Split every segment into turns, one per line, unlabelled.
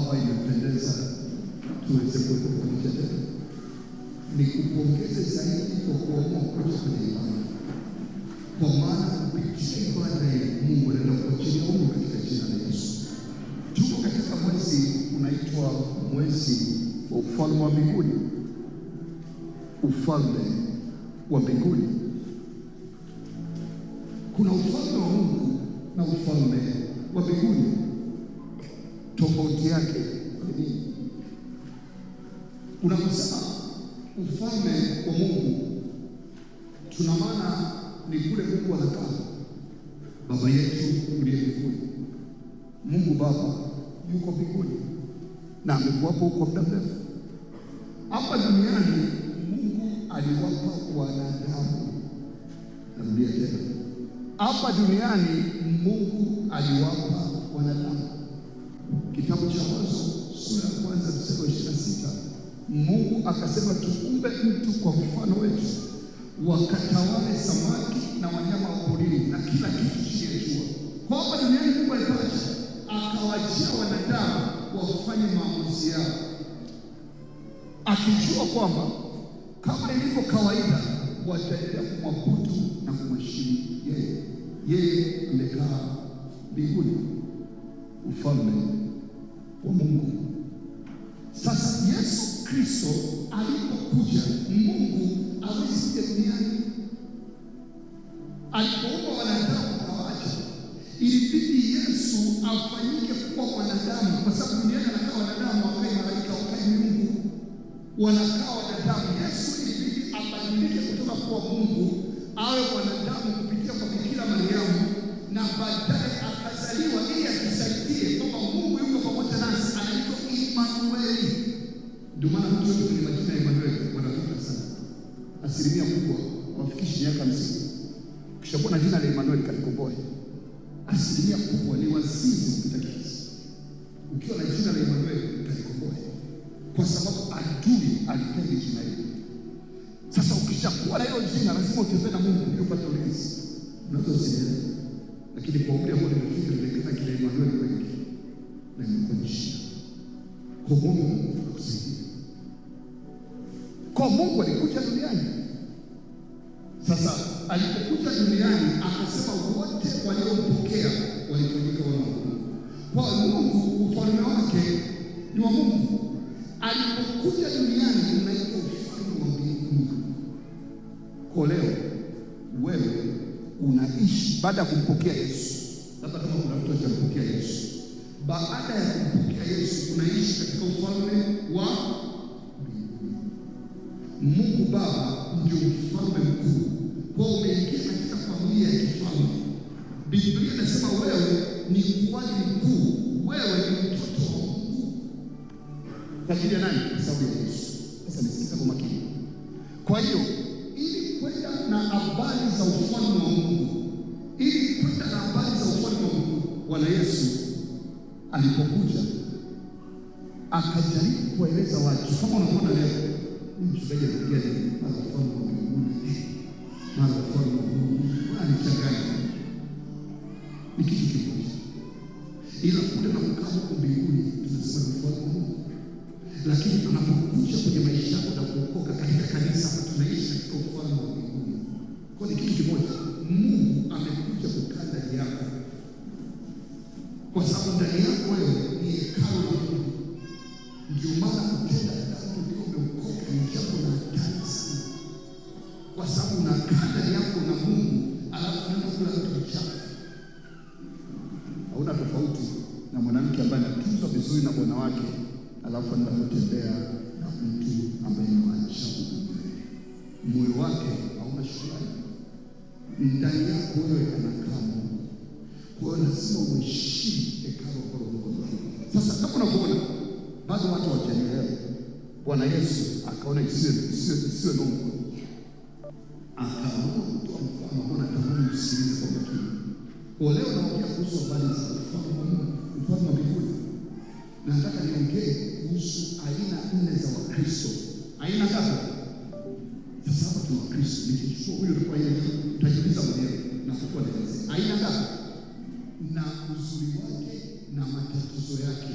Baba, imependeza tuweze kuwepo pamoja tena. Nikupongeze zaidi kwa kuamua kuja kwenye ibada, kwa maana kupitia ibada ya Mungu anaenda kuachilia Mungu katika jina la Yesu. Tuko katika mwezi unaitwa mwezi wa ufalme wa mbinguni. Ufalme wa mbinguni. Kuna ufalme wa Mungu na ufalme wa mbinguni. Tofauti yake ni nini? Unaposema ufalme wa Mungu, tuna maana ni kule Mungu anakaa. Baba yetu uliye mbinguni. Mungu Baba yuko mbinguni na amekuwapo huko muda mrefu. Hapa duniani Mungu aliwapa wanadamu. Narudia tena. Hapa duniani Mungu aliwapa wanadamu. Kitabu cha Mwanzo sura ya kwanza mstari wa 26. Mungu akasema tuumbe mtu kwa mfano wetu, wakatawale samaki na wanyama wa porini na kila kitu chini ya jua. Kwa hapa duniani Mungu alipaacha, akawaachia wanadamu wafanye maamuzi yao, akijua kwamba kama ilivyo kawaida wataendelea kumwabudu na kumheshimu yeye. Yeye amekaa mbinguni, ufalme wa Mungu. Sasa Yesu Kristo alipokuja, Mungu hawezi kuja duniani. Alipoumba wanadamu kawacha, ilibidi Yesu afanyike kuwa wanadamu, kwa sababu duniani anakaa wanadamu, wakai malaika, wakai Mungu, wanakaa wanadamu. Yesu ilibidi abadilike kutoka kuwa Mungu awe wanadamu kupitia kwa Bikira Mariamu, na baadaye akazaliwa ili atusaidie kwamba Mungu yuko pamoja nasi, anaitwa Immanueli. Ndio maana mtu yote kwenye majina ya Immanueli wanafika sana. Asilimia kubwa wafikishi miaka 50. Kishakuwa na jina la Immanueli kalikomboa. Asilimia kubwa ni wazizi kupita kiasi. Ukiwa na jina la Immanueli kalikomboa, kwa sababu adui alipendi jina hilo. Sasa ukishakuwa na hilo jina lazima utembee na Mungu ili upate ulinzi. Unaweza usielewe, lakini kwa umri ambao nimefika nimekana kile Immanueli wengi na nimekuonyesha. Kwa Mungu akusaidie. Kwa Mungu alikuja duniani. Sasa alipokuja duniani akasema wote waliompokea walifanyika wana wa Mungu. Kwa Mungu ufalme wake ni wa Mungu. Alipokuja duniani unaitwa ufalme wa mbinguni. Kwa leo wewe unaishi baada ya kumpokea Yesu. Labda kama kuna mtu hajampokea Yesu, baada ya kumpokea Yesu unaishi katika ufalme wa mbinguni. Mungu Baba ndio mfalme mkuu. Kwa umeingia katika familia ya kifalme. Biblia inasema wewe ni kuhani mkuu, wewe ni mtoto wa Mungu. Kwa ajili ya nani? Kwa sababu ya Yesu. Sasa nisikiza kwa makini. Kwa hiyo ili kwenda na habari za ufalme wa Mungu, ili kwenda na habari za ufalme wa Mungu, Bwana Yesu alipokuja akajaribu kueleza watu. Kama unaona leo mchungaji anaongea mara ufalme wa mbinguni, mara ufalme wa Mungu, anachanganya. Ni kitu kimoja, ila kule na kukaa huko mbinguni tunasema ufalme wa Mungu. Lakini tunapokuja kwenye maisha yako na kuokoka katika kanisa, tunaishi katika ufalme wa mbinguni. Kwa ni kitu kimoja. Mungu amekuja kukaa ndani yako, kwa sababu ndani yako wewe ni hekalu la Mungu. Ndio maana kutenda dhambi ndio umeokoka ni jambo la hatari sana, kwa sababu unakaa ndani yako na Mungu, alafu unaenda kula kitu chafu. Hauna tofauti na mwanamke ambaye anatunzwa vizuri na bwana wake, alafu anaenda kutembea na mtu ambaye ni mwachafu. Moyo wake hauna shukrani. Ndani yako wewe anakaa Mungu. Kwa hiyo lazima uheshimu hekalu la Mungu. Sasa kama unaona bado watu hawajaelewa, Bwana Yesu akaona isiwe nongo. Akaamua kutoa mfano ambao natamani usikilize kwa makini. Kwa leo naongea kuhusu habari za ufalme wa Mungu, ufalme wa mbinguni. Na nataka niongee kuhusu aina 4 za Wakristo. Aina ngapi? Sasa hapa tuna Wakristo. Nikichukua huyo kwa yeye utajiuliza mwenyewe na kukua naelezea. Aina ngapi? Na uzuri wake na matatizo yake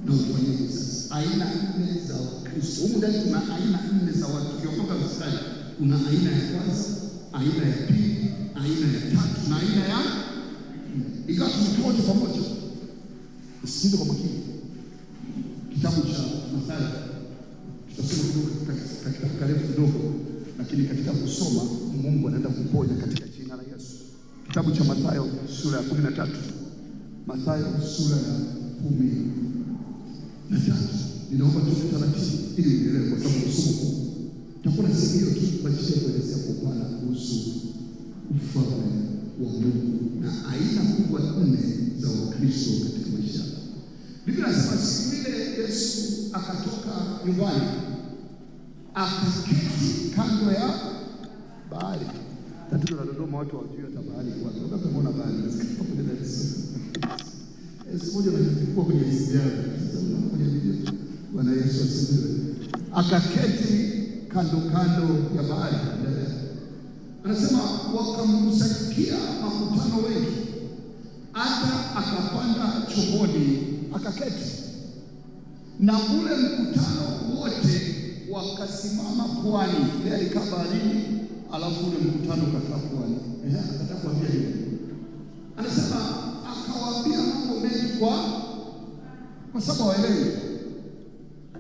na aina 4 za Wakristo. Humu ndani kuna aina 4 za watu. Ukiokoka mstari, kuna aina ya kwanza, aina ya pili, aina ya tatu na aina ya ikawa tumetuote pamoja. Usikize kwa makini. Kitabu cha Mathayo tutasoma kidogo katika karefu kidogo, lakini katika kusoma Mungu anaenda kuponya katika jina la Yesu. Kitabu cha Mathayo sura ya 13. Mathayo sura ya 13. Ninaomba tuwe taratibu ili uelewe, kwa sababu somo huu tutakuwa na sehemu hiyo tu kwa ajili ya kuelezea kwa upana kuhusu ufalme wa Mungu na aina kubwa 4 za Wakristo katika maisha. Biblia inasema siku ile Yesu akatoka nyumbani akaketi kando ya bahari. Tatizo la Dodoma, watu hawajui hata bahari kwa sababu tunaona bahari nasikia kwenye Dar es Salaam. Siku moja nilikuwa kwenye ziara kwenye video, Bwana Yesu asifiwe. Akaketi kando ya bahari. Anasema wakamkusanyikia makutano wengi, hata akapanda chomboni akaketi, na ule mkutano wote wakasimama pwani. Yeye alikaa baharini, alafu ule mkutano ukakaa pwani. Anataka kuambia nini? Anasema akawaambia mambo mengi kwa sababu hawaelewi.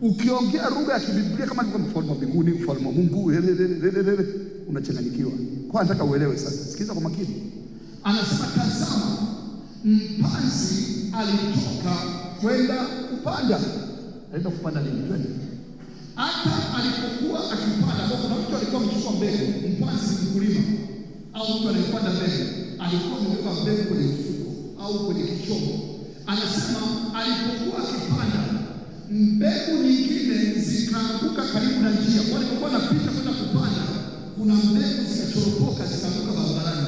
Ukiongea lugha ya kibiblia kama ni mfalme wa mbinguni, mfalme wa Mungu, unachanganyikiwa. Kwa nataka uelewe sasa. Sikiza kwa makini. Anasema tazama, mpanzi alitoka kwenda kupanda. Alienda kupanda nini? Twende. Hata alipokuwa akipanda, kuna mtu alikuwa amechukua mbegu. Mpanzi ni mkulima au mtu anayepanda mbegu, alikuwa amebeba mbegu kwenye mfuko au kwenye kichombo. Anasema alipokuwa akipanda, mbegu nyingine zikaanguka karibu na njia. Kwa alipokuwa anapita kwenda kupanda, kuna mbegu zikachoropoka zikaanguka barabarani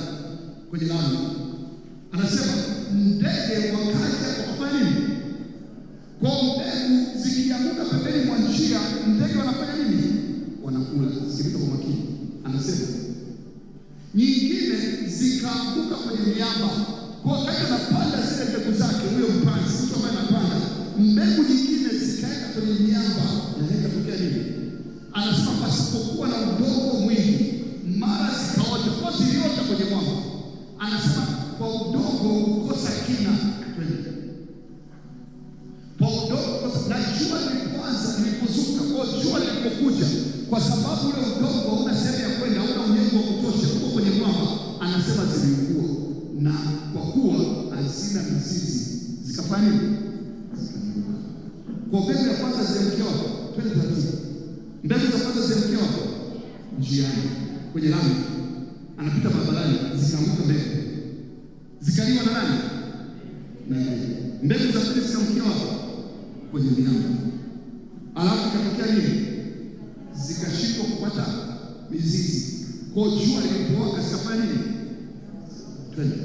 kwenye lami. Anasema ndege wakaja wakafanya nini? Kwa mbegu zikianguka pembeni mwa njia, ndege wanafanya nini? Wanakula. Sikiliza kwa makini. Anasema nyingine zikaanguka kwenye miamba. Kwa wakati anapanda zile mbegu zake, huyo mpanzi, mtu ambaye anapanda, mbegu nyingine zikaenda kwenye miamba. Ikatokea nini? Anasema pasipokuwa na udongo mwingi, mara zikaota. Kwa ziliota kwenye mwamba. Anasema kwa udongo kukosa kina. Kwa udongo, na jua lilipozuka, kwa jua lilipokuja, kwa sababu ule udongo hauna sehemu ya kwenda, hauna unyevu wa kutosha, uko kwenye mwamba. Anasema ziliungua, na kwa kuwa hazina mizizi zikafanya nini? Kwa mbegu ya kwanza ziliangukia wapi? Twende taratibu. Mbegu za kwanza ziliangukia wapi? Njiani, kwenye lami. Anapita barabarani, zikaanguka mbegu. Zikaliwa na nani? Na mbegu za pili zikaangukia wapi? Kwenye miamba. Alafu ikatokea nini? Zikashindwa kupata mizizi. Kwa jua lilipowaka zikafanya nini? Twende.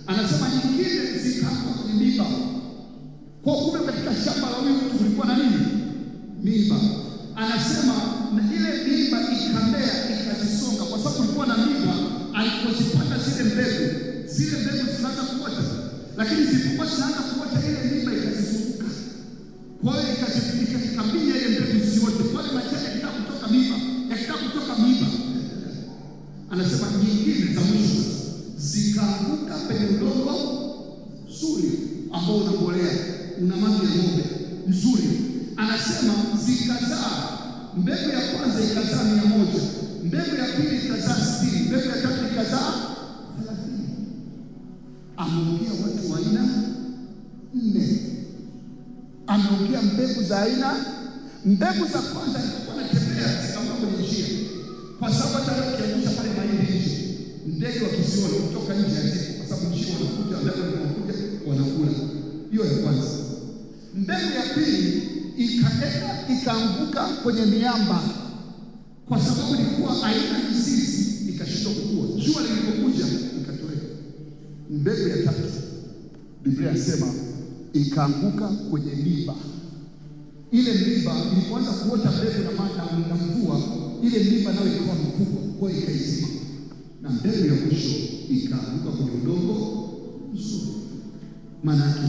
Anasema nyingine zikaanguka kwenye miba. Kwa kumbe katika shamba la huyu mtu kulikuwa na nini? Miba. Anasema na ile miba ikamea ikazisonga, kwa sababu kulikuwa na miba. Alipozipanda zile mbegu zinaanza kuota, lakini zilipokuwa zinaanza kuota, ile miba ikazizunguka. Kwa hiyo ikaminya ile mbegu ziote. Wale majani yakitaka kutoka miba. Anasema nyingine za mwisho zikaanguka penye udongo nzuri ambao unambolea, una maji ya ng'ombe nzuri. Anasema zikazaa. Mbegu ya kwanza ikazaa 100, mbegu ya pili ikazaa 60, mbegu ya tatu ikazaa 30. Ameongea watu wa aina 4. Ameongea mbegu za aina. Mbegu za kwanza ilikuwa inatembea zikaanguka kwenye njia, kwa sababu hata ukiangusha pale mahindi nje, ndege wakiziona kutoka nje haziko, kwa sababu njia wanakuja, ndege wanakuja wanakula. Hiyo ya kwanza. Mbegu ya pili ikaanguka kwenye miamba, kwa sababu ilikuwa haina mizizi, ikashindwa kukua. Jua lilipokuja ikatoweka. Mbegu ya tatu, Biblia inasema ikaanguka kwenye miba. Ile miba ilipoanza kuota mbegu na mvua, ile miba nayo ikawa mkubwa, kwa hiyo ikaizima. Na mbegu ya mwisho ikaanguka kwenye udongo mzuri. Maana yake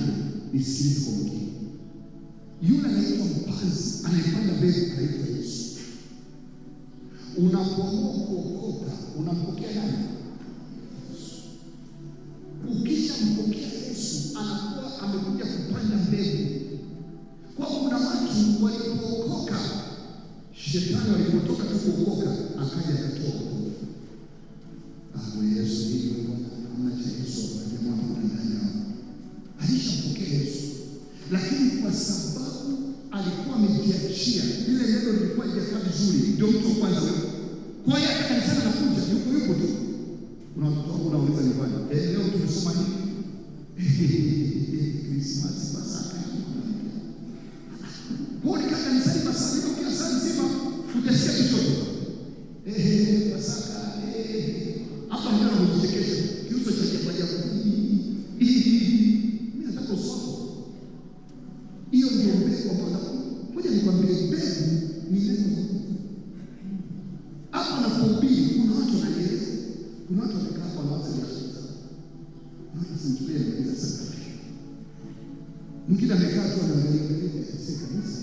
nisikilize kwa makini. Yule anaitwa mpanzi anayepanda mbegu anaitwa Yesu. Unapoamua kuokoka, unampokea nani? Ukishampokea Yesu, anakuwa amekuja kupanda mbegu. Kwa kuna watu walipookoka, shetani walipotoka tu kuokoka, akaja akatoa wokovu. Yesu ndiye Bwana, amna Yesu jamaa mwanadamu. Alishampokea Yesu. Lakini kwa sababu alikuwa amejiachia, ile neno lilikuwa haijakaa vizuri, ndio mtu wa kwanza wewe. Kwa hiyo hata kanisani anakuja, yuko tu. Unauliza nyumbani, leo tumesoma nini? Krismasi, Pasaka. Kwa hiyo kanisani Pasaka kila saa nzima utasikia chochote. Pasaka, hapa ndio unachekesha. Kiuso cha kibaja. Mimi nataka usome. Hiyo ndio mbegu ambayo ngoja nikwambie, mbegu ni neno. Hapa napohubiri kuna watu wananielewa. Kuna watu wamekaa kwa wazi ya sasa. Mimi simchukulie mbele sasa. Mwingine amekaa tu anaangalia sasa kanisa.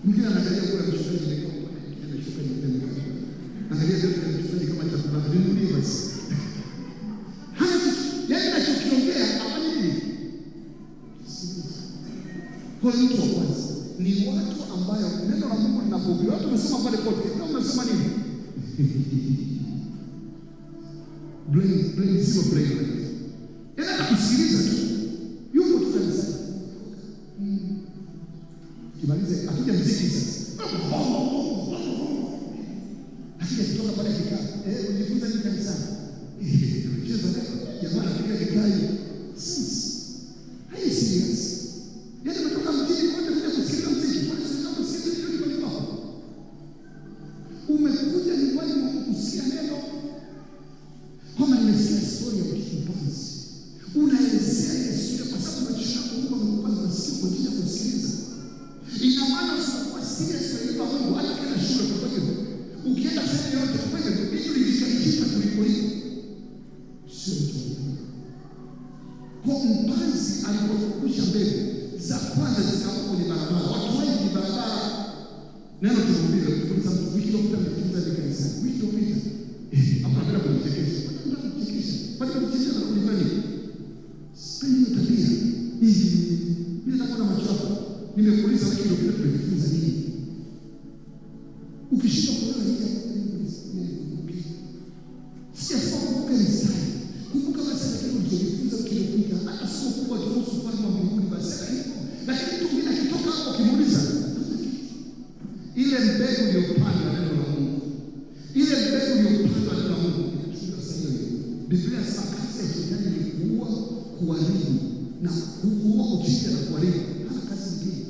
Mwingine anaangalia kwa mchungaji ndio kwa anashuka nyumbani. Angalia ndio mchungaji kama chakula ndio basi. Yaani nachokiongea afanye nini? Kwa hiyo mtu wa kwanza ni watu ambayo neno la Mungu linapohubiriwa. Watu wamesoma pale kote. Ndio wamesoma nini? Brain sio brain. Ila kusikiliza tu. Yuko tu kanisani. Kimalize akija mziki sasa. Akija kutoka pale kikaa. Unajifunza nini kanisani? Unacheza jamaa anapiga kikai. Hai serious. Yaani umetoka mjini kote kuja kusikiliza mziki. Kwa nini unasikiliza nini kwa nini? Umekuja nyumbani kusikia neno. Kama nimesikia story ya mpanzi, unaelezea ile story kwa sababu unachukua Mungu amekupa masikio kwa ajili ya kusikiliza. Ina maana usipokuwa serious kwa Mungu, hata kila shule kwa hivyo, ukienda sehemu yote kwa hivyo, hicho lijikaitika kuliko hiyo. Sio mtu. Kwa mpanzi alipokusha mbegu za kwanza zikaanguka kwenye barabara. Watu wengi barabara. Neno tunahubiri kwa sababu wiki iliyopita nimefunza kanisa. Wiki iliyopita hapa napenda kuchekesha. Pale kuchekesha na kunifanya sipendi tabia. Mimi nataka na macho yako. Nimekuuliza wiki iliyopita tumejifunza nini? Ukishika kuona hii sio kumbuka ni style. Kumbuka basi lakini ujifunza wiki iliyopita hata sio kubwa kuhusu ufalme wa Mungu basi hivyo. Lakini mtu mwingine akitoka hapo ukimuuliza ile mbegu iliyopandwa neno la Mungu. Ile mbegu iliyopandwa neno la Mungu. Biblia inasema kazi ya shetani ni kuua, kuharibu na kuua, kuchinja na kuharibu. Hana kazi nyingine.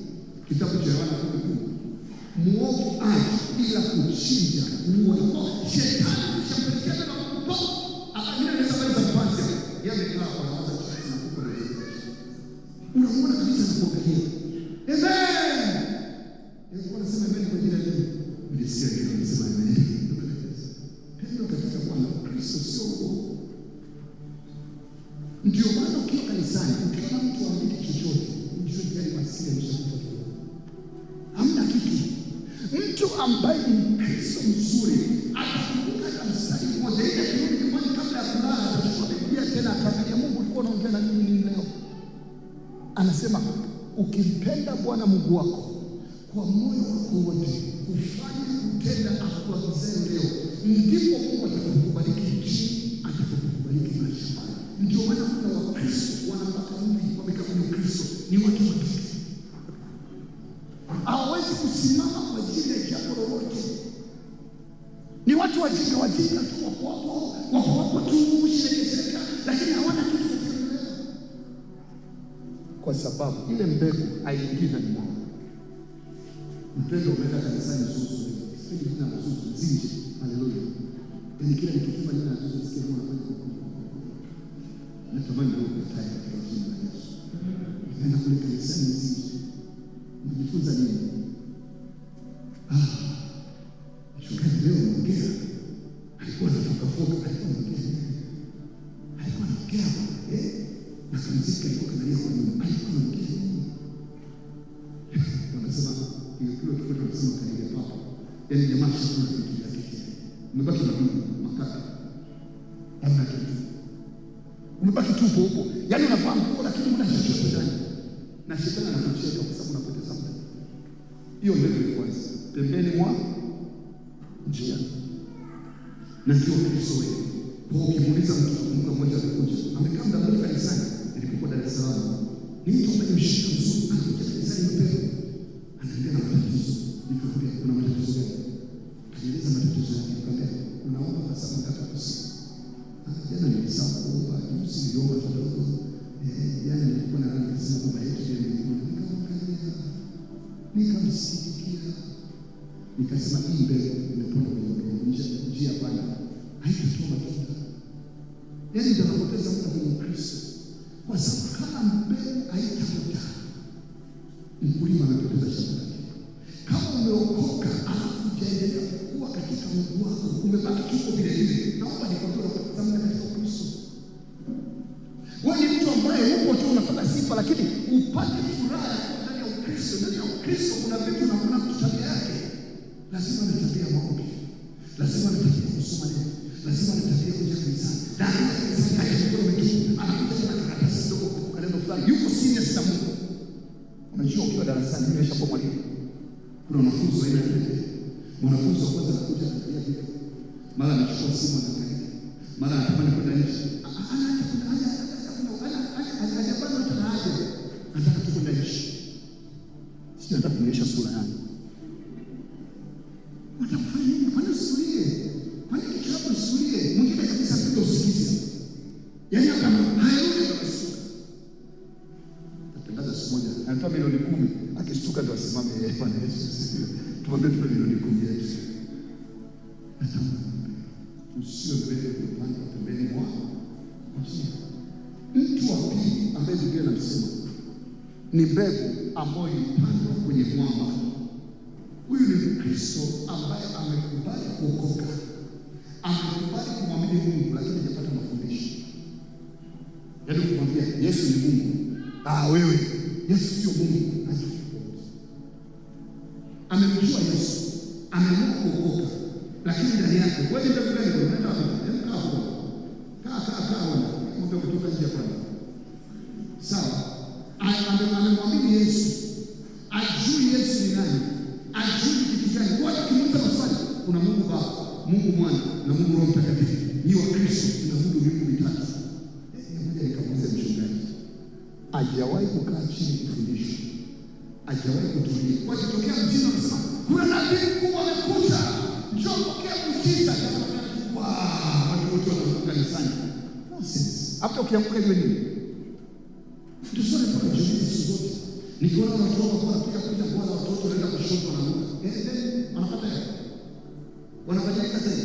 Kitabu cha Yohana 10. Muovu aje bila kuchinja, kuua. Shetani kishampelekea neno la Mungu. Akamina ndio sababu za kwanza. Yeye amekaa kwa waza chini na kuko na yeye. Unaona kabisa anakuangalia. Amen. Yeye anasema amen kwa jina lake. Nilisikia yeye anasema amen. Ndio katika Bwana Kristo sio uongo. Ndio maana ukiwa kanisani, ukiona mtu ambaye chochote, mjue tayari maskini ameshakufa kidogo. Hamna kitu. Mtu ambaye ni Kristo mzuri, atakumbuka hata mstari mmoja ile kirudi nyumbani kabla ya kulala, atachukua Biblia tena ataangalia Mungu ulikuwa unaongea na nini leo. Anasema ukimpenda Bwana Mungu wako kwa moyo wako wote, ufanye kutenda akuagizayo leo, ndipo Mungu atakubariki nchi, atakubariki maisha. Ndio maana kuna Wakristo wanapata mvi wamekaa kwenye Ukristo ni watu wa kike. Hawawezi kusimama kwa ajili ya jambo lolote. Ni watu wajinga tu wako tu shirika, lakini hawana kitu cha kuelewa. Kwa sababu ile mbegu haingii ndani mwao. Mpendo umeenda kanisani Zuzu. Sisi jina la Zuzu zinje. Haleluya. Yaani kila nikisema jina la Zuzu sikia Mungu anafanya. Natamani leo kutai kwa jina la Yesu. Nenda kule kanisani zinje. Unajifunza nini? Mchungaji leo anaongea. Alikuwa anafoka, alikuwa anaongea. Na kanisa alikuwa kanalia kwa nyuma. Alikuwa anaongea. Yaani jamaa chakula kitu yake. Umebaki na makaka. Hamna kitu. Umebaki tu huko. Yaani unafahamu huko lakini una chochote ndani. Na shetani anakucheka kwa sababu unapoteza muda. Hiyo ndio ile kwanza. Pembeni mwa njia. Na ndio Kristo wewe. Kwa ukimuuliza mtu mmoja alikuja, amekaa muda mrefu kanisani, nilipokuwa Dar es Salaam. Ni mtu ambaye mshika mzuri, anakuja kanisani mapema. Anaambia na matatizo. Nikamwambia kuna matatizo gani? Kaeleza matatizo yake, nikamwambia unaomba kwa sababu nataka kusikia. Jana nilisahau kuomba, juzi niliomba kidogo. Jana nilikuwa na rangi sana baba yetu ile nikamwangalia. Nikamsikia. Nikasema hii mbele imepona kwenye njia pana. Haitatoa matunda. Yaani ndio unapoteza muda kwenye Kristo. Kwa sababu kama mbegu haitaota, mkulima anapoteza shamba lake. Kama umeokoka alafu hujaendelea kukua katika Mungu wako, umebaki kiko vile vile, naomba nikwambie unapoteza muda katika Kristo. Wewe ni mtu ambaye upo tu unapata sifa, lakini upate furaha ndani ya Ukristo. Ndani ya Ukristo kuna vitu na kuna tabia yake. Lazima ni tabia ya maombi. Lazima ni tabia ya kusoma neno. Lazima ni tabia kuja kanisani. Na kanisani haikuwa umetubu. Anakuja na karatasi ndogo kwa neno fulani. Yuko serious na Mungu. Unajua ukiwa darasani nimeshakuwa mwalimu. Kuna wanafunzi wa aina nyingi. Mwanafunzi wa kwanza anakuja na tabia hiyo. Mara anachukua simu anaangalia. Mara anatamani kwenda nje. Hajapanda tena haja. Anataka tu kwenda nje. Sio nataka kuonyesha sura yangu. Unataka nini? Kwani usilie? Kwani kichapo usilie? Mwingine kabisa mpaka usikize. Yaani kama hayarudi kabisa. Natangaza siku moja, anatoa milioni 10, akishtuka ndo asimame yeye Bwana Yesu. Tuombe tu milioni 10 yetu. Usio mbele upande wa pembeni mwa njia. Mtu wa pili ambaye Biblia inasema ni mbegu ambayo ilipandwa kwenye mwamba. Huyu ni Mkristo ambaye amekubali kuokoka. Amekubali kumwamini Mungu lakini hajapata mafundisho. Yaani kumwambia Yesu ni Mungu. Wewe Yesu sio Mungu. Amemjua Yesu. Ameamua kuokoka. Lakini ndani yake wewe ndio gani unaenda wapi? Kaa hapo. Kaa. Mwambie kutoka nje kwanza. Sawa. Amemwamini Yesu. Ajui Yesu ni nani? Ajui kitu gani? Watu kimuuliza maswali, kuna Mungu Baba, Mungu Mwana na Mungu Roho Mtakatifu. Ni wa Kristo tunaabudu miungu mitatu. Mmoja nikamuuliza mchungaji. Hajawahi kukaa chini kufundisha. Hajawahi kutulia. Wakitokea mjini wanasema, kuna nabii mkubwa amekuja. Njoo pokea muujiza. Watu wote wanakuja kanisani. Nonsense. Hata ukianguka hiyo nini? Tusome kwa jioni siku zote. Nikiona watu wanakuja kwa watoto wanaenda kushoto wanaruka. Wanapata hiyo. Wanafanya kazi.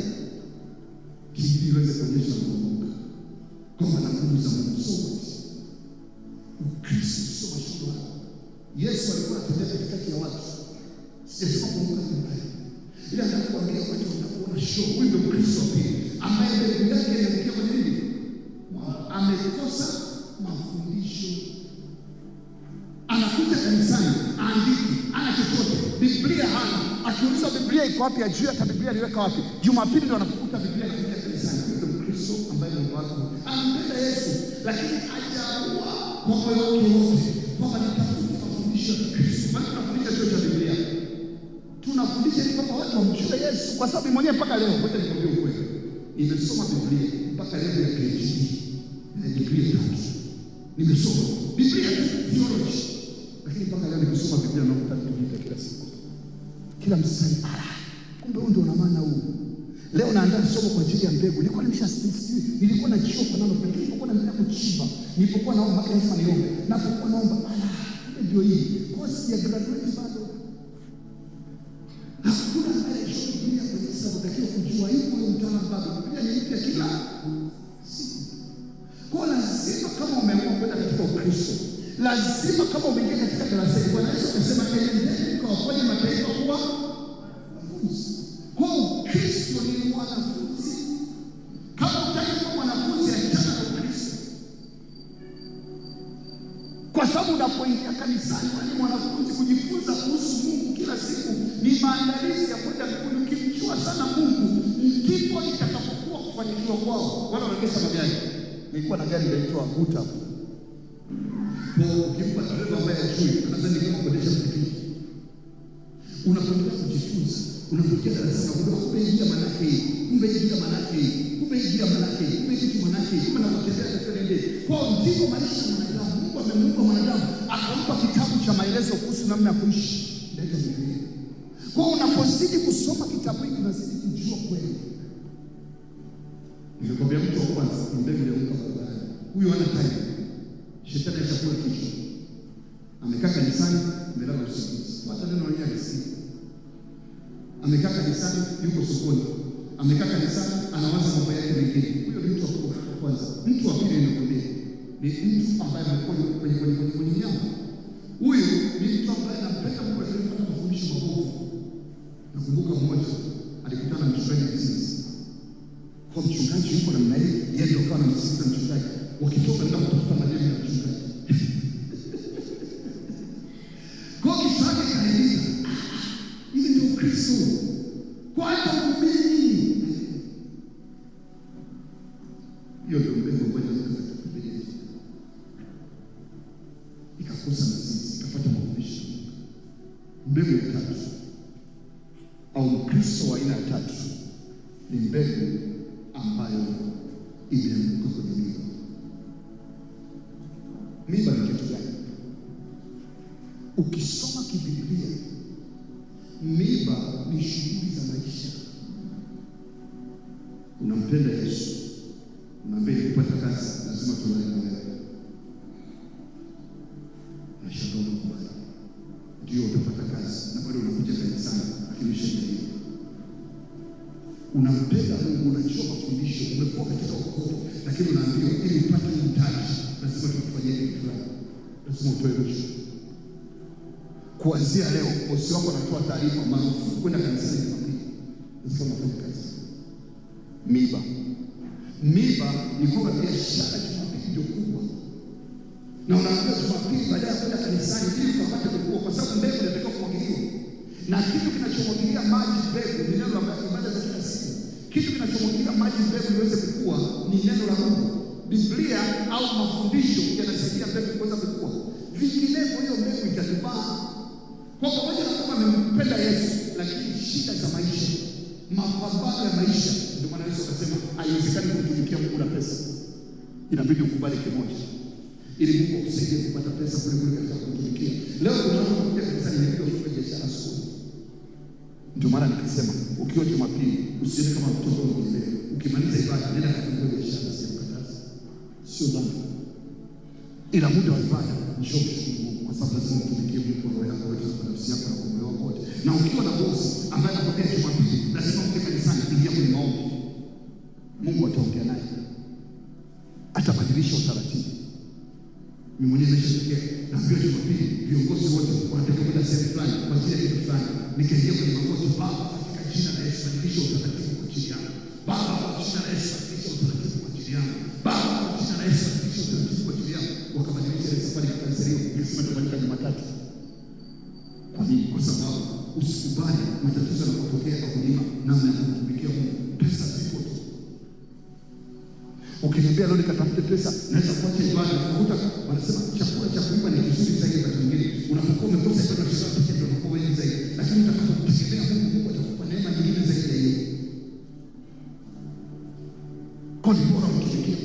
Kipi iweze kuonyesha Mungu. Kama na nguvu za Mungu sote. Kristo sio mashindano. Yesu alikuwa anatembea katikati ya watu. Sijasema kwa Mungu mbaya. Ila anakuambia watu wanakuona show. Huyu ndio Kristo pia. Ambaye mbegu yake inaelekea kwenye nini? Amekosa mafundisho. Anakuja kanisani, andiki, ana chochote, Biblia hana. Akiuliza Biblia iko wapi, ajue hata Biblia aliweka wapi. Jumapili ndio anapokuta Biblia inakuja kanisani. Ndio Kristo ambaye ni watu. Anampenda Yesu, lakini hajaamua kwa moyo wake wote kwamba nitafuta mafundisho ya Kristo. Maana tunafundisha chochote cha Biblia. Tunafundisha ili kwamba watu wamjue Yesu, kwa sababu mwenyewe mpaka leo, ngoja nikwambie ukweli. Nimesoma Biblia mpaka leo ya PhD. Na Biblia tatu. Nimesoma Biblia theology. Lakini mpaka leo nikisoma Biblia nakuta vitu kila siku. Kila mstari, kumbe huo ndio una maana huu. Leo naandaa somo kwa ajili ya mbegu. Nilikuwa na choka nalo, nilipokuwa naendelea kuchimba, nilipokuwa naomba lazima niombe. Napokuwa naomba, ndio hii. Kwa sababu ya graduate bado. Hakuna anayejua Biblia kwa sababu unatakiwa kujua hiyo mtaalamu bado. Biblia ni mpya kila siku. Kwa lazima kama umeamua kwenda katika Ukristo, lazima kama umeingia katika darasa hili, Bwana Yesu akasema enendeni mkawafanye mataifa kuwa wanafunzi. Kwa Ukristo ni wanafunzi. Kama unataka kuwa mwanafunzi, achana na Ukristo. Kwa sababu unapoingia kanisani, wewe ni mwanafunzi kujifunza kuhusu Mungu. kila siku ni maandalizi ya kwenda mbinguni. Ukimjua sana Mungu ndipo itakapokuwa kufanikiwa kwao. Wale wanaendesha magari, nilikuwa na gari inaitwa Guta. Kwa ukimpa dereva ambaye hajui, anadhani kama kuendesha pikipiki. Unapoenda kujifunza, unapokuja darasani unagundua kumbe hii maana yake, kumbe hii maana yake, kumbe hii maana yake, kumbe hii maana yake, kumbe na kutembea katika ndio. Kwa ndivyo maisha ya mwanadamu. Mungu amemuumba mwanadamu, akampa kitabu cha maelezo kuhusu namna ya kuishi ndani ya Biblia. Kwa unapozidi kusoma kitabu hiki unazidi kujua kweli. Nilikwambia mtu wa kwanza mbegu ya unga barabarani. Huyu hana time. Shetani anachukua kichwa. Amekaa kanisani, amelala usingizi. Hata neno la Yesu. Amekaa kanisani, yuko sokoni. Amekaa kanisani, anawaza mambo yake mengine. Huyo ni mtu wa kwanza. Mtu wa pili ninakwambia ni mtu ambaye amekuwa kwenye nyama. Huyu ni mtu ambaye anapenda Mungu, anapenda mafundisho mabovu. Nakumbuka mmoja alikutana na mchungaji mzinzi. Kwa mchungaji yuko na mnaye, yeye ndio kawa anamsikiza mchungaji. Wakitoka ndio kutafuta madeni ya mchungaji. Kwa kichwake kaeleza, hivi ndio Kristo. Kwa hata mhubiri hiyo ndio mbegu moja ikakosa mzizi, ikapata mafundisho. Mbegu ya tatu au Mkristo wa aina ya tatu ni mbegu ambayo imeanguka kwenye miba. Miba ni kitu gani? Ukisoma Biblia, miba ni shughuli za maisha. Unampenda Yesu, unaambia kupata kazi lazima tulale na wewe. Nashangaa unakubali. Ndio utapata kazi na bado unakuja kanisani lakini ushauri. Unampenda Mungu, unajua mafundisho, umekuwa katika wokovu, lakini unaambiwa ili upate mtaji lazima tukufanyie kitu fulani. Lazima utoe rushwa. Kuanzia leo bosi wako anatoa taarifa marufuku kwenda kanisani Jumapili. Lazima ufanye kazi. Miba. Miba ni kwamba biashara Jumapili ndio kubwa. Na unaambiwa Jumapili baada ya kwenda kanisani ili ukapate kukua, kwa sababu mbegu inatakiwa kumwagiliwa. Na kitu kinachomwagilia maji mbegu ni neno la ibada za kila siku. Kitu kinachomwagilia maji mbegu iweze kukua ni neno la Mungu. Biblia au mafundisho yanasaidia mbegu kuweza kukua. Vinginevyo hiyo mbegu itatubaa. Kwa pamoja na kwamba amempenda Yesu, lakini shida za maisha, mapambano ya maisha, ndio maana Yesu akasema haiwezekani kumtumikia Mungu na pesa. Inabidi ukubali kimoja ili Mungu akusaidie kupata pesa kule katika kumtumikia. Leo kuna watu wanakuja kanisani na kufanya biashara sokoni. Ndio maana nikisema ukiwa Jumapili usiende kama mtoto mwingine. Ukimaliza ibada nenda kufanya biashara, sio kataza. Sio dhambi. Ila muda wa ibada njoo kushukuru Mungu, kwa sababu lazima utumikie Mungu kwa roho yako yote, kwa nafsi yako na kwa moyo wako wote. Na ukiwa na bosi ambaye anakwambia Jumapili lazima uje kanisani, ingia kwenye maombi. Mungu ataongea naye. Atabadilisha utaratibu. Mimi mwenyewe nimeshafikia na ndio Jumapili viongozi wote wanataka kwenda sehemu fulani kwa ajili ya kitu fulani. Nikaingia kwenye magoti, Baba katika jina la Yesu badilisha utaratibu kwa ajili yangu. Baba kwa jina la Yesu badilisha utaratibu kwa ajili yangu. Baba kwa jina la Yesu badilisha utaratibu kwa ajili yangu. Wakabadilisha ile safari ya kanisa leo ikisema tufanyika Jumatatu. Kwa nini? Kwa sababu usikubali matatizo yanapotokea kwa kulima namna ya kumtumikia Mungu. Pesa zipo tu. Ukiniambia leo nikatafute pesa, naweza kuacha ibada. Unakuta wanasema chakula cha kuiba ni kizuri zaidi wakati mwingine. Unapokuwa umekosa ibada na shida pekee ndio unakuwa wengi zaidi. Lakini utakapotegemea Mungu, Mungu atakupa neema nyingine zaidi ya hiyo. Kwa hiyo bora mtumikie.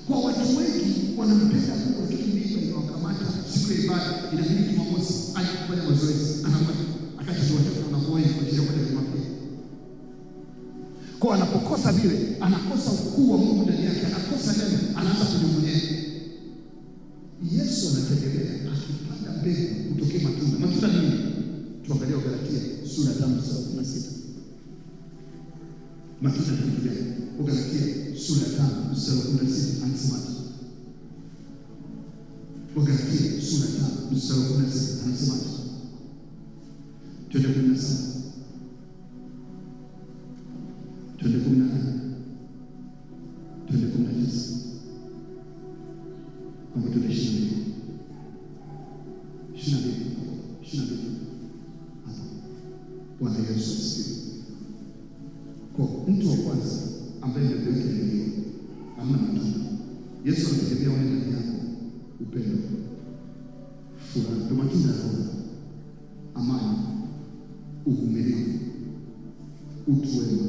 Kwa watu wengi wanampenda Mungu, lakini mimi ninawakamata siku ya ibada inabidi Jumamosi aje kufanya mazoezi. Anafanya akati watoto wanakuwa wengi kwa ajili ya kwenda Jumapili. Kwa anapokosa vile, anakosa ukuu wa Mungu ndani yake, anakosa neno, anaanza kunyong'onyea. Yesu anategemea akipanda mbegu kutokea matunda. Matunda nini? Tuangalie Galatia sura ya 5:16. Matunda ni kitu gani? Galatia sura ya 5:16 anasema. Galatia sura ya 5:16 anasema. Twende kwa mstari. Twende 18. Twende 19. Hapo twende 22. 22. Bwana Yesu asifiwe. Kwa mtu wa kwanza ambaye mbegu yake ni hamna matunda, Yesu anategemea wewe ndani yako upendo, furaha, ndio matunda ya Roho: amani, uvumilivu, utu wema,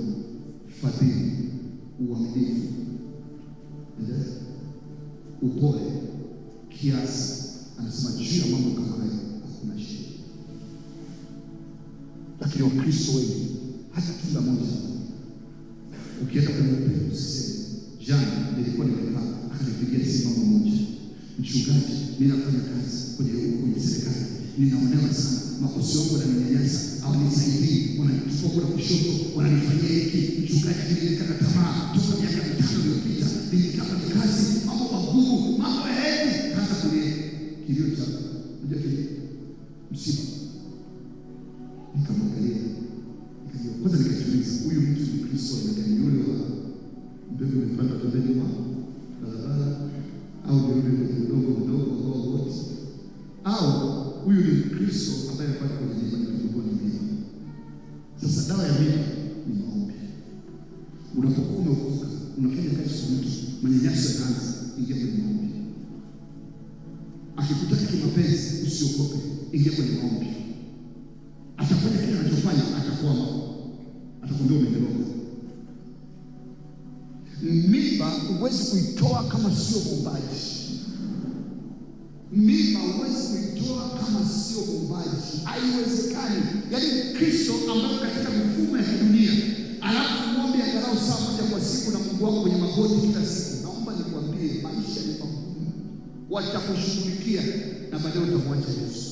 fadhili, uaminifu, upole, kiasi. Anasema juu ya mambo kama haya hakuna shida. Lakini Wakristo wengi hata tunda moja, ukienda kwenye upendo usiseme. Jana nilikuwa nimekaa, akanipigia simu mama mmoja, mchungaji, mimi nafanya kazi kwenye serikali, ninaonewa sana, makosi yangu yananinyanyasa, au nisaidie, wananichukua kwa kushoto, wananifanyia hiki. Mchungaji, nilikata tamaa toka miaka 5 iliyopita, nilikata kazi, mambo magumu, mambo ya heri. Kaanza kulia kilio cha msiba. Nikamwangalia, kwanza nikajiuliza, huyu mtu ni Kristo na yule wa mbegu imepanda pembeni mwa barabara, au yule mdogo mdogo wote, au huyu ni Kristo ambaye amepata kwenye mlima na mlima? Sasa dawa ya mlima ni maombi. Unapokuwa umeokoka, unafanya kazi kwa mtu, manyanyaso yanaanza, ingia kwenye maombi. Akikutaka kimapenzi, usiokoke, ingia kwenye maombi. Atafanya kile anachofanya, atakwama, atakwambia umeondoka. Mimba huwezi kuitoa kama sio bombaji. Mimba huwezi kuitoa kama sio bombaji, haiwezekani. Yaani Kristo ambaye katika mifumo ya dunia, alafu muombe angalau saa moja kwa siku na Mungu wako kwenye magoti kila siku. Naomba nikwambie, maisha ni magumu, watakushughulikia na baadaye utamwacha Yesu.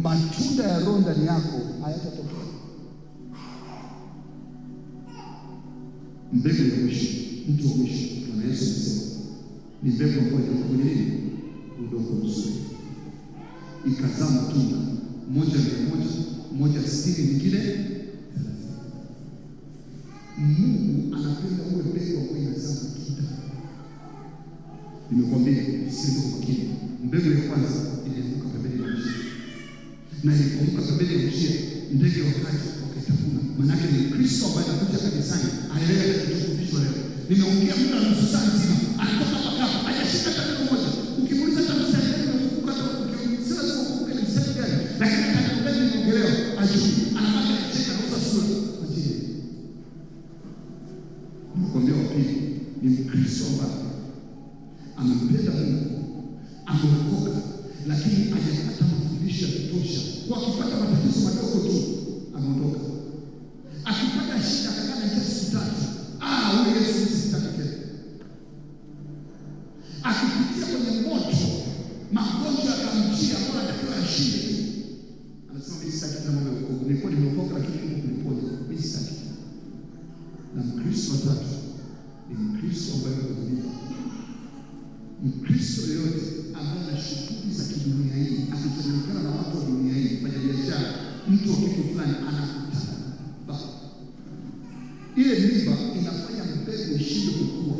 Matunda ya Roho ndani yako hayatatokea. Mbegu ya mwisho, mtu wa mwisho, Bwana Yesu alisema ni mbegu ambayo iko kwenye nini? Udongo mzuri, ikazaa matunda, moja 100, moja 60, nyingine 30. Mungu anapenda uwe mbegu ambayo inazaa matunda. Nimekwambia sisi kwa makini, mbegu ya kwanza ilianguka pembeni ya njia, na ilipoanguka pembeni ya njia, ndege wakaja wakaitafuna. Maana yake ni Kristo ambaye anakuja kanisani, aelewe kilichofundishwa leo. Nimeongea muda nusu saa nzima, anatoka hapa hajashika hata neno moja. Ukimuuliza hata mstari gani unakumbuka, hata ukimuuliza unakumbuka ni mstari gani, lakini atakapokuwa nimeongelea ajui, anabaki anacheka na usa sura kwa ajili. Nimekwambia wa pili ni Kristo ambaye anampenda Mungu, ameokoka, lakini hajapata mafundisho ya kutosha. Kwa akipata matatizo madogo tu anaondoka. Akipata shida akakaa na siku 3, huyo Yesu msitaki tena. Akipitia kwenye moto, magonjwa yakamjia, bora atakiwa ashinde, anasema mimi sitaki tena mambo ya wokovu. Nilikuwa nimeokoka lakini Mungu kuniponya, mimi sitaki. Na Mkristo wa tatu ni Mkristo ambaye anakuja. Mkristo yote ambaye ana shughuli za kidunia hii, akitengana na watu wa dunia hii, fanya biashara, mtu wa kitu fulani anakutana. Ile mimba inafanya mbegu ishinde kukua.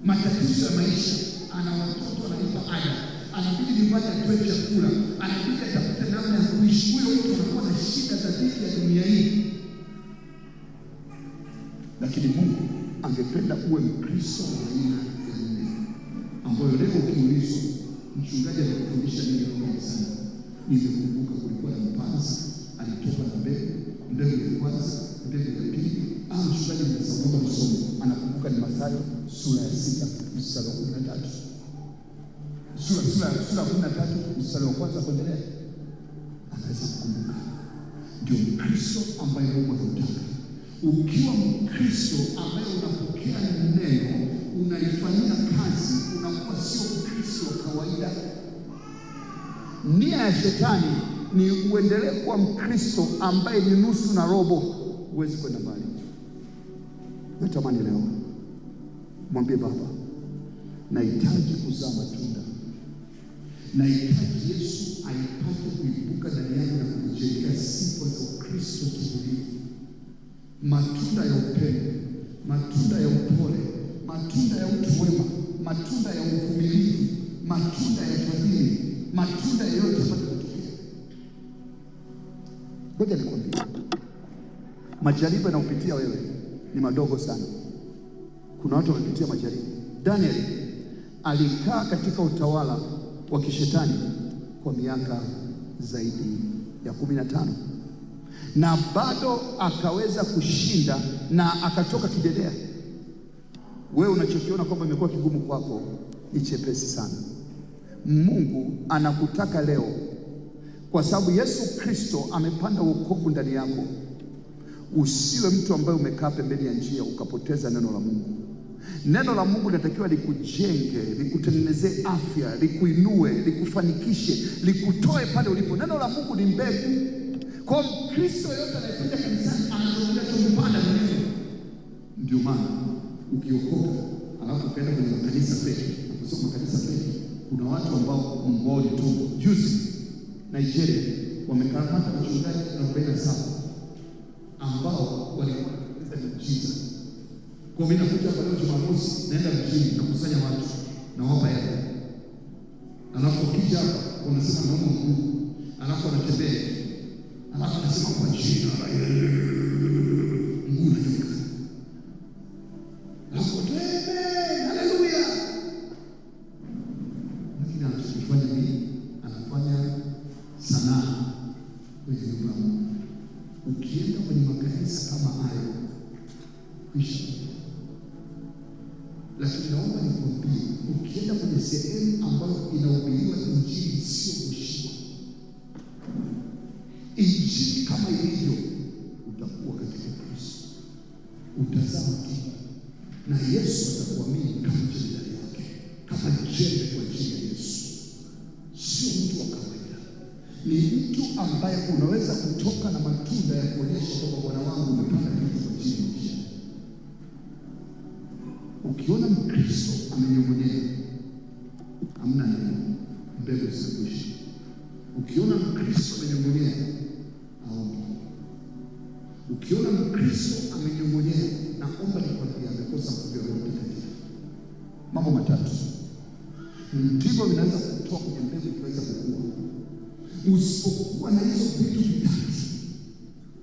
Matatizo ya maisha, ana watoto analipa ada, anabidi nyumbani atoe chakula, anabidi atafute namna ya kuishi. Huyo mtu anakuwa na shida za dhiki ya dunia hii. Lakini Mungu angependa uwe Mkristo wa aina ya nne, ambayo leo ukiulizwa, mchungaji anakufundisha nini leo sana? Nimekumbuka kulikuwa na mpanzi, alitoka na mbegu ya kwanza, mbegu ya pili. Mchungaji msamaha msomo anakumbuka ni Mathayo sura ya 6 mstari wa 13. Sura ya 13 mstari wa kwanza kuendelea. Anaweza kukumbuka. Ndio Mkristo ambaye Mungu anataka. Ukiwa Mkristo ambaye unapokea neno, unaifanyia kazi, unakuwa sio Mkristo wa kawaida. Nia ya shetani ni uendelee kuwa Mkristo ambaye ni nusu na robo, huwezi kwenda mbali. Natamani leo mwambie Baba, nahitaji kuzaa matunda. Nahitaji Yesu aipate kuibuka ndani yangu na kujengea sifa za Ukristo timilifu. Matunda ya upendo, matunda ya upole, matunda ya utu wema, matunda ya uvumilivu, matunda ya fadhili, matunda yote yapate kutokea. Ngoja nikwambie, majaribu yanayopitia wewe ni madogo sana. Kuna watu wamepitia majaribu. Daniel alikaa katika utawala wa kishetani kwa miaka zaidi ya 15 na bado akaweza kushinda na akatoka kidedea. Wewe unachokiona kwamba imekuwa kigumu kwako ni chepesi sana. Mungu anakutaka leo, kwa sababu Yesu Kristo amepanda wokovu ndani yako. Usiwe mtu ambaye umekaa pembeni ya njia ukapoteza neno la Mungu. Neno la Mungu linatakiwa likujenge, likutengenezee afya, likuinue, likufanikishe, likutoe pale ulipo. Neno la Mungu ni mbegu. Kwa Kristo yote anayekuja kanisani anaongelea kumpanda neno. Ndio maana ukiokoka alafu ukaenda kwenye makanisa feki, unasoma makanisa feki, kuna watu ambao mboni tu. Juzi Nigeria wamekamata wachungaji 47 ambao walikuwa wanafanya miujiza. Kwa mimi nakuja kwa leo Jumamosi, naenda mjini na kusanya watu na wapa hela. Alafu ukija hapa unasema naomba Mungu. Alafu anatembea. Alafu anasema kwa jina la Yesu. Mungu ananyuka. Alafu haleluya. Mwingine anachofanya nini? Anafanya sanaa kwenye nyumba. Ukienda kwenye makanisa kama hayo kisha, lakini naomba nikwambie, ukienda kwenye sehemu ambayo inahubiriwa injili sio kushika injili kama ilivyo, utakuwa katika Kristo, utazaa matunda na Yesu atakuamini kama jemedari yake, kama jembe kwa ajili ya Yesu. Sio mtu wa kawaida, ni mtu ambaye unaweza kutoka na matunda ya kuonyesha kwamba Bwana wangu umepanda kitu kwa ajili ya maisha. Ukiona Mkristo amenyong'onyea, hamna neno, mbegu zitakuishi. Ukiona Mkristo amenyong'onyea, aombe. Ukiona Mkristo amenyong'onyea, naomba nikwambie, amekosa nguvu ya Roho Mtakatifu. Mambo matatu ndivyo vinaweza kutoa kwenye mbegu ikiweza kukua. Usipokuwa na hizo vitu vitatu,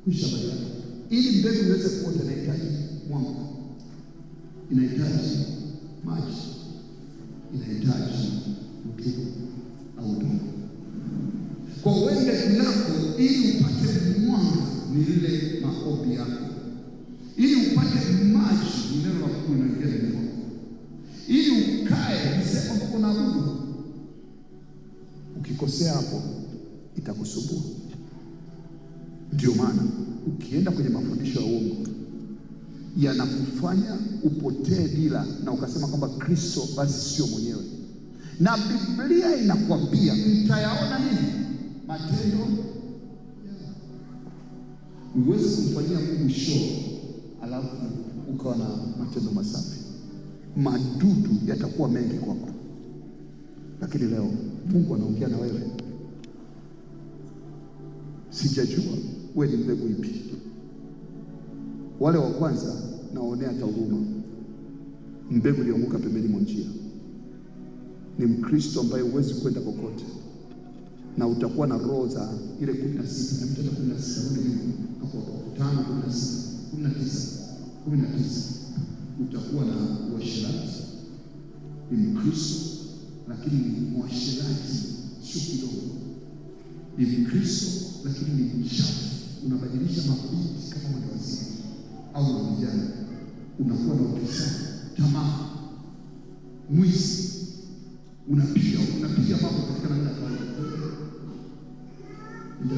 kisha baadaye, ili mbegu iweze kuota, inahitaji mwanga, inahitaji maji, inahitaji utupu au udongo. Kwa wewe yako, ili upate mwanga ni ile maombi yako, ili upate maji ni neno la Mungu linaingia ndani yako, ili ukae nisema kwamba unaabudu. Ukikosea hapo itakusumbua. Ndio maana ukienda kwenye mafundisho ya uongo yanakufanya upotee dira na ukasema kwamba Kristo basi sio mwenyewe. Na Biblia inakwambia mtayaona nini? Matendo. Uweze kumfanyia Mungu show alafu ukawa na matendo masafi, madudu yatakuwa mengi kwako. Lakini leo Mungu anaongea na wewe. Sijajua wewe ni mbegu ipi. Wale wa kwanza naonea hata huruma. Mbegu iliyoanguka pembeni mwa njia ni Mkristo ambaye huwezi kwenda kokote, na utakuwa na roho za ile 16 na mtenda 16 hapo 5 16 19 utakuwa na uasherati. Ni Mkristo lakini ni mwasherati, sio kidogo. Ni Mkristo lakini ni mchafu, unabadilisha mabinti kama mwanawaziri au na vijana, unakuwa na ufisadi, tamaa, mwizi, unapiga mambo katika namna fulani. Ndio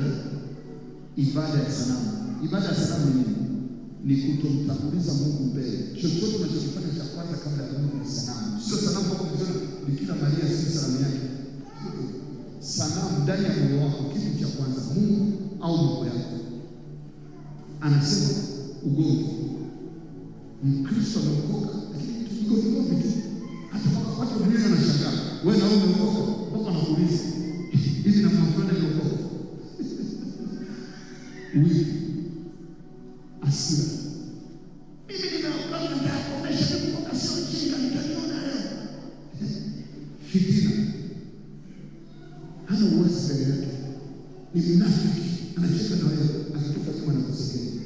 ibada ya sanamu. Ibada ya sanamu ni nini? Ni kutomtanguliza Mungu mbele. Chochote unachokifanya cha kwanza kabla ya Mungu ni sanamu. Sio sanamu kwa mfano Bikira Maria si sanamu yake. Sanamu ndani ya moyo wako, kitu cha kwanza Mungu au mambo yako. Anasema ugomvi. Mkristo anaokoka lakini ugomvi tu. Hata kama watu wengine wanashangaa, wewe na wewe umeokoka, mpaka anakuuliza hivi na mfano ni uokoka. Wivu, hasira. Mimi nimeokoka, nitakomesha kuokoka, sio ujinga, nitaniona leo. Fitina. Hana uwezo mbele yake. Ni mnafiki. anacheka na wewe, akitoka kama anakusaidia.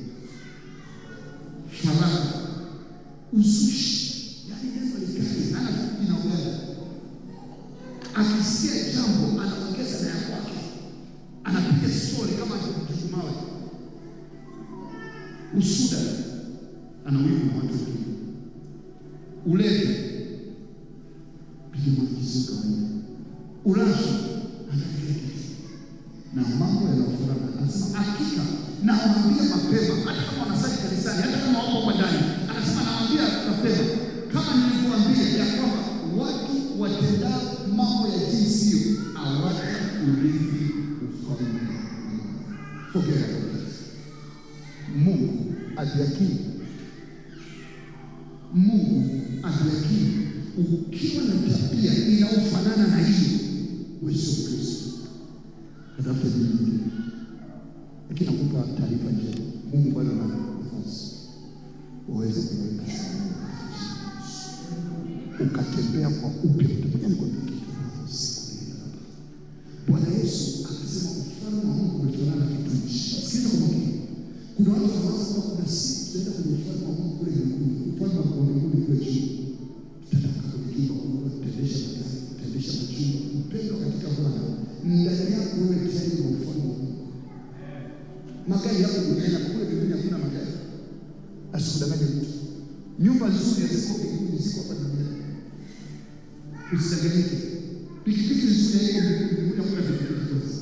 Faraka, uzushi, yaani neno likali, anakuja na ugani. Akisikia jambo anaongeza na ya kwake, anapiga story kama akijukumawe. Usuda, anawivu na watu wengine. Ulevi, piga maagizo kawaida. Ulafi, anapiga kitu. Na mambo yanayofanana, anasema hakika nawaambia mapema, hata kama wanasali kanisani, hata kama wako kwa ndani, anasema nawaambia mapema, kama nilivyowaambia ya kwamba watu watendao mambo ya jinsi hiyo hawataurithi ufalme wa Mungu. Forget about it. Mungu aliakili. Mungu aliakili. Ukiwa na tabia inayofanana na hiyo, wewe sio Kristo. Hata nyingine. Lakini nakupa taarifa njema. Mungu bado ana nafasi. Uweze kuweka sawa. Ukatembea kwa upya utakuja ni kwa kitu. Bwana Yesu akasema ufalme wa Mungu unafanana na kitu hichi. Sikiliza kwa makini. Kuna watu wanaanza kuna siku tutaenda kwenye ufalme wa Mungu kule mbinguni. Ufalme wa Mungu kule juu. Tutaenda kwenye jumba kubwa, tutendesha magari, tutendesha majumba. Mpendo katika Bwana. Ndani yako wewe tayari na ufalme wa Mungu. Magari yako duniani kule mbinguni hakuna magari. Asikudanganye mtu. Nyumba nzuri ziko mbinguni, ziko hapa duniani. Usidanganyike. Pikipiki nzuri haiko mbinguni, hakuna pikipiki kwanza.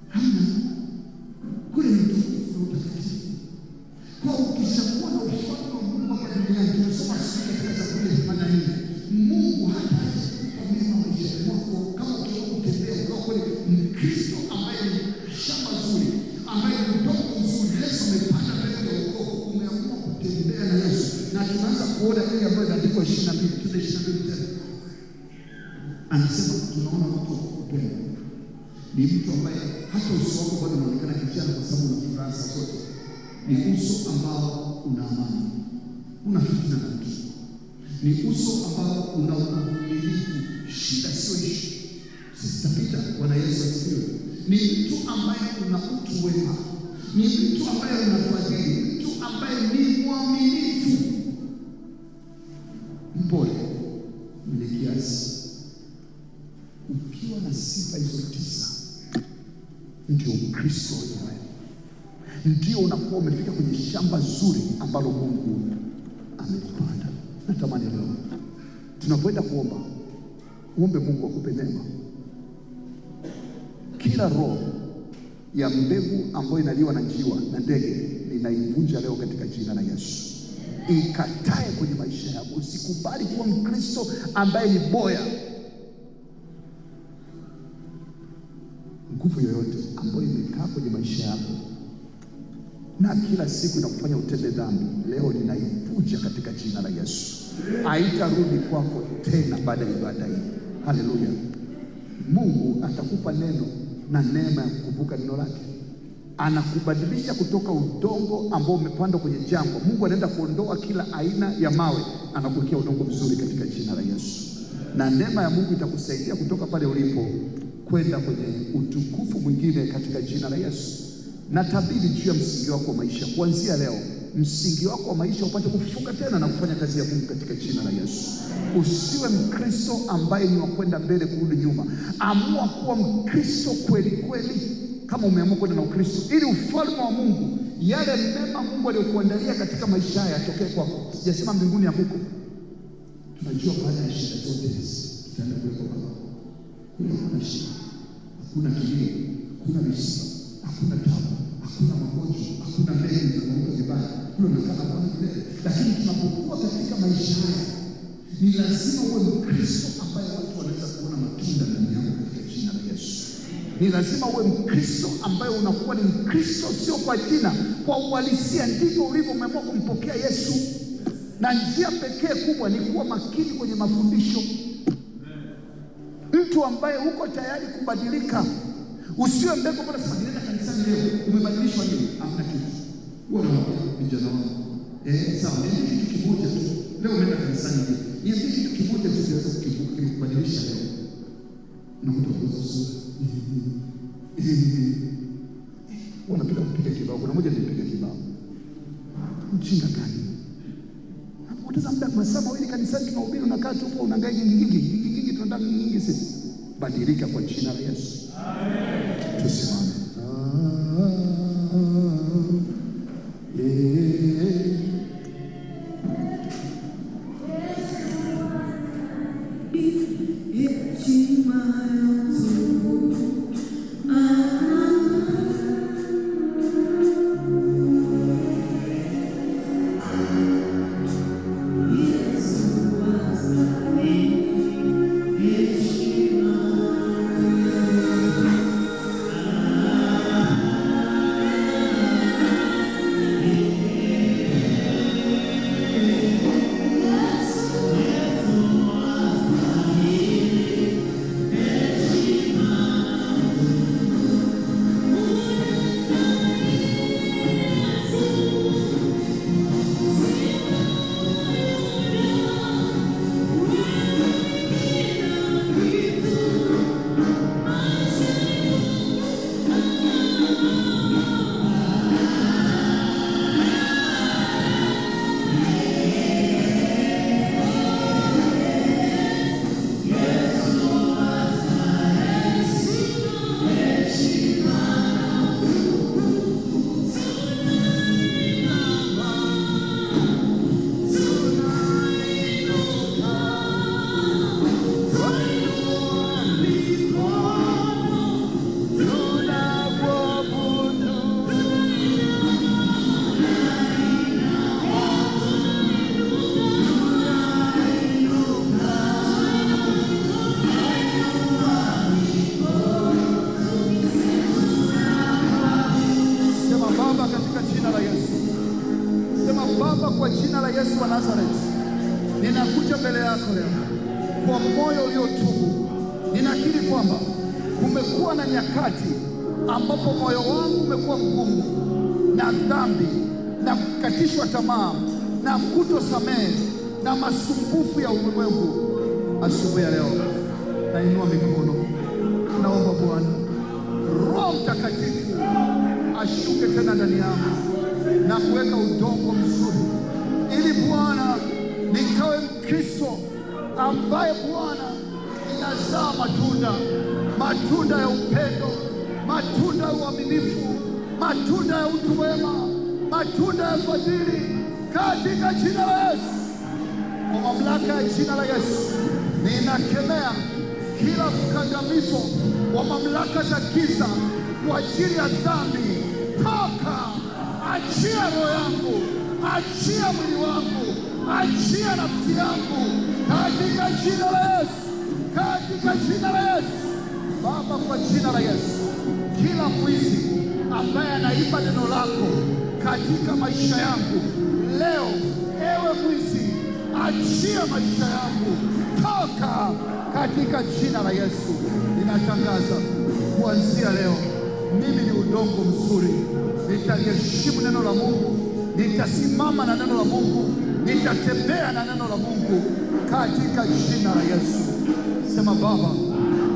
Hamna. Kule ni utukufu na utakatifu. Kwa ukishakuwa na ufalme wa Mungu hapa duniani, tunasoma sura katika Zaburi 84. Mungu hataacha kukupa mema maishani mwako kama ukiwa kutembea ukiwa kweli Mkristo ambaye ni shamba zuri, ambaye ni udongo mzuri. Yesu amepanda mbele ya wokovu, umeamua kutembea na Yesu. Na tunaanza kuona ile ambayo inaandikwa 22, tuende 22 tena. Anasema tunaona watu wa kupenda. Ni mtu ambaye hata uso wako bado unaonekana kijana kwa sababu una furaha zote. Ni uso ambao una amani. Una fitina na mtu. Ni uso ambao una uvumilivu, shida sio ishu. Sister Peter, Bwana Yesu asifiwe. Ni mtu ambaye una utu wema. Ni mtu ambaye unafadhili, mtu ambaye ni mwaminifu. Mpole, mwenye kiasi. Ukiwa na sifa hizo 9, ndio Ukristo wenyewe. Ndio unakuwa umefika kwenye shamba zuri ambalo Mungu amekupanda. Natamani leo tunapoenda kuomba, uombe Mungu akupe neema. Kila roho ya mbegu ambayo inaliwa na njiwa na ndege ninaivunja leo katika jina la Yesu. Ikatae kwenye maisha yako. Usikubali kuwa Mkristo ambaye ni boya. Nguvu yoyote ambayo imekaa kwenye maisha yako na kila siku inakufanya utende dhambi, leo ninaivunja katika jina la Yesu. Haitarudi kwako tena baada ya ibada hii. Haleluya. Mungu atakupa neno na neema ya kukumbuka neno lake. Anakubadilisha kutoka udongo ambao umepandwa kwenye jangwa. Mungu anaenda kuondoa kila aina ya mawe, anakuwekea udongo mzuri katika jina la Yesu. Na neema ya Mungu itakusaidia kutoka pale ulipo kwenda kwenye utukufu mwingine katika jina la Yesu. Na tabiri juu ya msingi wako wa maisha kuanzia leo. Msingi wako wa maisha upate kufunga tena na kufanya kazi ya Mungu katika jina la Yesu. Usiwe Mkristo ambaye ni wa kwenda mbele kurudi nyuma. Amua kuwa Mkristo kweli kweli, kama umeamua kwenda na Ukristo, ili ufalme wa Mungu, yale mema Mungu aliyokuandalia katika maisha haya yatokee kwako. Sijasema mbinguni hakuko. Tunajua baada ya shida zote tutaenda kuwepo Baba. Kuna shida, hakuna kilio, hakuna misiba, hakuna tabu, hakuna magonjwa, hakuna mbegu za kuondoa vibaya. Hilo nakana Bwana milele. Lakini tunapokuwa katika maisha haya, ni lazima uwe Mkristo ambaye watu wanaweza kuona matunda ndani yako katika jina la Yesu. Ni lazima uwe Mkristo ambaye unakuwa ni Mkristo sio kwa jina, kwa uhalisia. Ndivyo ulivyo, umeamua kumpokea Yesu. Na njia pekee kubwa ni kuwa makini kwenye mafundisho. Mtu ambaye uko tayari kubadilika. Usiwe mbegu bora sema nenda kanisani leo, umebadilishwa nini? Hamna kitu. Wewe vijana wangu. Sawa, ni kitu kimoja tu. Leo umeenda kanisani leo. Ni kitu kimoja tu kinaweza kubadilisha leo. Na mtu anaweza kusema wanapenda kupiga kibao. Kuna mmoja alipiga kibao. Mjinga gani? Unapoteza muda masaa mawili kanisani tunahubiri, unakaa tu hapo unahangaika gigi, tunataka nyingi sisi. Badilika kwa jina la Yesu. Amen. Tusimame. Kwa jina la Yesu wa Nazareti, ninakuja mbele yako leo kwa moyo uliotubu. Ninakiri kwamba kumekuwa na nyakati ambapo moyo wangu umekuwa mgumu na dhambi na kukatishwa tamaa na kutosamehe na masumbufu ya ulimwengu. Asubuhi ya leo nainua mikono, naomba Bwana Roho Mtakatifu ashuke tena ndani yangu na kuweka udongo mzuri, ili Bwana nikawe Mkristo ambaye Bwana inazaa matunda ya upendo, matunda ya uaminifu, matunda ya utu wema, matunda ya fadhili, katika jina la Yesu. Kwa mamlaka ya jina la Yesu ninakemea kila mkandamizo wa mamlaka za giza kwa ajili ya dhambi. Toka! Achia roho yangu, achia mwili wangu, achia nafsi yangu, katika jina la Yesu, katika jina la Yesu. Baba, kwa jina la Yesu, kila mwizi ambaye anaiba neno lako katika maisha yangu leo, ewe mwizi, achia maisha yangu, toka, katika jina la Yesu. Ninatangaza kuanzia leo mimi ni udongo mzuri. Nitaliheshimu neno la Mungu, nitasimama na neno la Mungu, nitatembea na neno la Mungu, katika jina la Yesu. Sema Baba,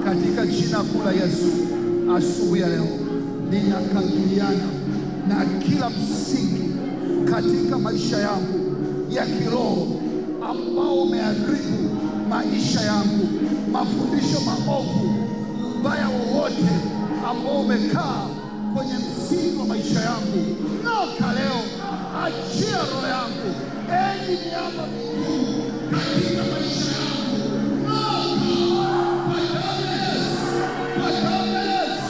katika jina kuu la Yesu, asubuhi ya leo ninakabiliana na kila msingi katika maisha yangu ya kiroho ambao umeharibu maisha yangu, mafundisho maovu, ubaya wowote ambao umekaa kwenye msingi wa maisha yangu. Noka leo, achia roho yangu, enyi miamba mikuu katika maisha yangu. Noka kwa damu ya Yesu, kwa damu ya Yesu,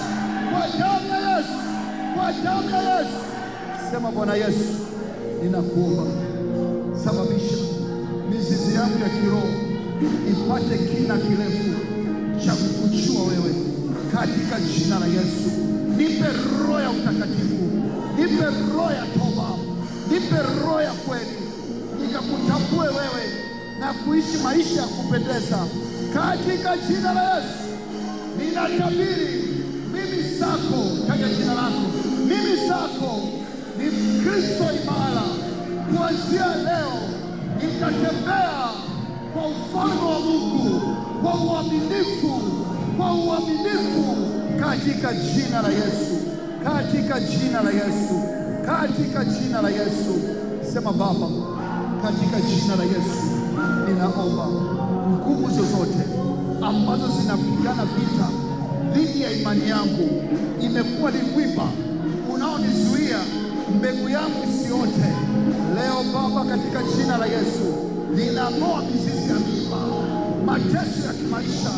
kwa damu ya Yesu, kwa damu ya Yesu. Sema Bwana Yesu, ninakuomba, sababisha mizizi yangu ya kiroho ipate kina kirefu cha kukujua wewe, katika jina la Yesu. Nipe roho ya utakatifu, nipe roho ya toba, nipe roho ya kweli, nikakutambue wewe na kuishi maisha ya kupendeza, katika jina la Yesu. Ninatabiri mimi sako, taja jina lako, mimi sako ni Kristo imara. Kuanzia leo nitatembea kwa ufalme wa Mungu, kwa uaminifu, katika jina la Yesu, katika jina la Yesu, katika jina la Yesu. Sema Baba, katika jina la Yesu ninaomba nguvu zozote ambazo zinapigana vita dhidi ya imani yangu, imekuwa ni mwiba unaonizuia mbegu yangu isiote. Leo Baba, katika jina la Yesu ninang'oa mizizi ya miiba, mateso ya kimaisha